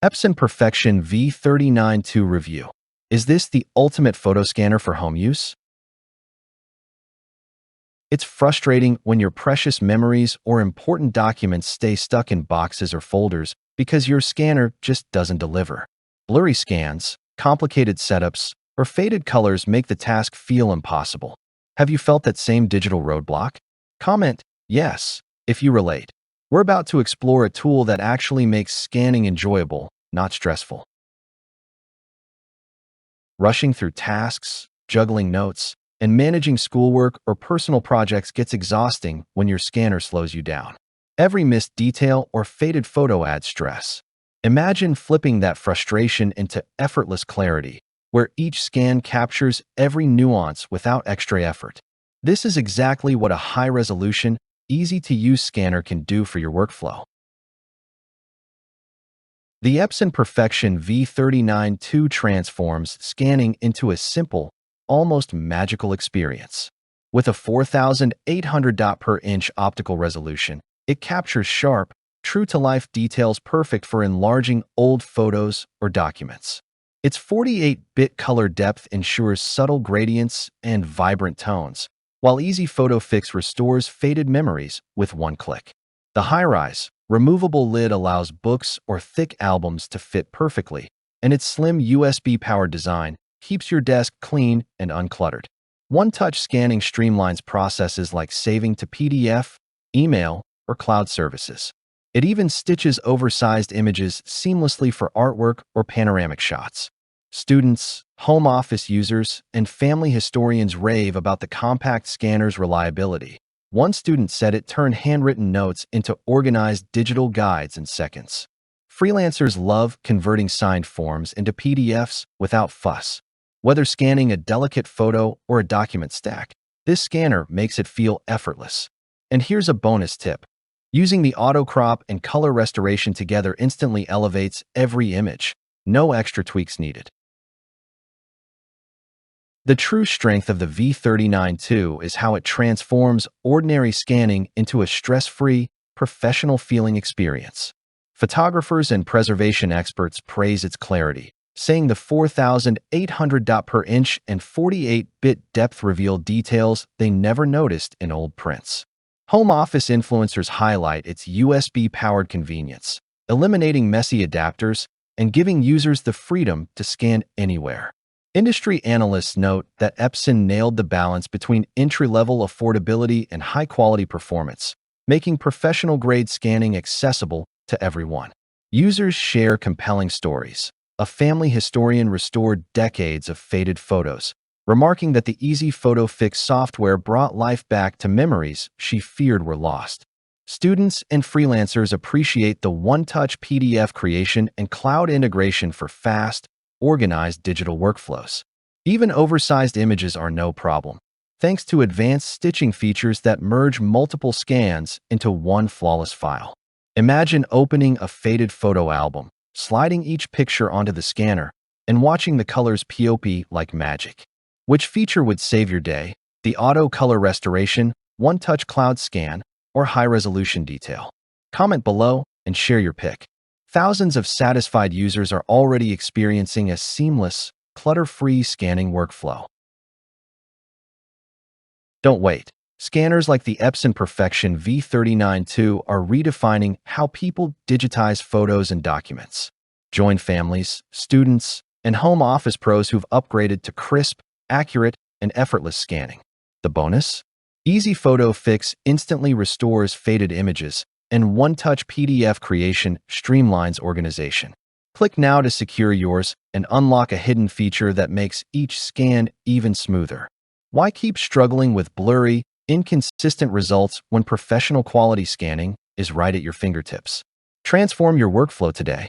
Epson Perfection V39 II review. Is this the ultimate photo scanner for home use? It's frustrating when your precious memories or important documents stay stuck in boxes or folders because your scanner just doesn't deliver. Blurry scans, complicated setups, or faded colors make the task feel impossible. Have you felt that same digital roadblock? Comment yes if you relate. We're about to explore a tool that actually makes scanning enjoyable, not stressful. Rushing through tasks, juggling notes, and managing schoolwork or personal projects gets exhausting when your scanner slows you down. Every missed detail or faded photo adds stress. Imagine flipping that frustration into effortless clarity, where each scan captures every nuance without extra effort. This is exactly what a high-resolution, easy-to-use scanner can do for your workflow. The Epson Perfection V39 II transforms scanning into a simple, almost magical experience. With a 4,800 dot per inch optical resolution, it captures sharp, true-to-life details perfect for enlarging old photos or documents. Its 48-bit color depth ensures subtle gradients and vibrant tones, while Easy Photo Fix restores faded memories with one click. The high-rise, removable lid allows books or thick albums to fit perfectly, and its slim USB-powered design keeps your desk clean and uncluttered. One-touch scanning streamlines processes like saving to PDF, email, or cloud services. It even stitches oversized images seamlessly for artwork or panoramic shots. Students, home office users, and family historians rave about the compact scanner's reliability. One student said it turned handwritten notes into organized digital guides in seconds. Freelancers love converting signed forms into PDFs without fuss. Whether scanning a delicate photo or a document stack, this scanner makes it feel effortless. And here's a bonus tip. Using the auto crop and color restoration together instantly elevates every image. No extra tweaks needed. The true strength of the V39 II is how it transforms ordinary scanning into a stress-free, professional-feeling experience. Photographers and preservation experts praise its clarity, saying the 4,800 dot per inch and 48-bit depth reveal details they never noticed in old prints. Home office influencers highlight its USB-powered convenience, eliminating messy adapters and giving users the freedom to scan anywhere. Industry analysts note that Epson nailed the balance between entry-level affordability and high-quality performance, making professional-grade scanning accessible to everyone. Users share compelling stories. A family historian restored decades of faded photos, remarking that the Easy Photo Fix software brought life back to memories she feared were lost. Students and freelancers appreciate the one-touch PDF creation and cloud integration for fast, organized digital workflows. Even oversized images are no problem, thanks to advanced stitching features that merge multiple scans into one flawless file. Imagine opening a faded photo album, sliding each picture onto the scanner, and watching the colors pop like magic. Which feature would save your day? The auto color restoration, one-touch cloud scan, or high-resolution detail? Comment below and share your pick. Thousands of satisfied users are already experiencing a seamless, clutter-free scanning workflow. Don't wait. Scanners like the Epson Perfection V39 II are redefining how people digitize photos and documents. Join families, students, and home office pros who've upgraded to crisp, accurate, and effortless scanning. The bonus? Easy Photo Fix instantly restores faded images, and one-touch PDF creation streamlines organization. Click now to secure yours and unlock a hidden feature that makes each scan even smoother. Why keep struggling with blurry, inconsistent results when professional quality scanning is right at your fingertips? Transform your workflow today.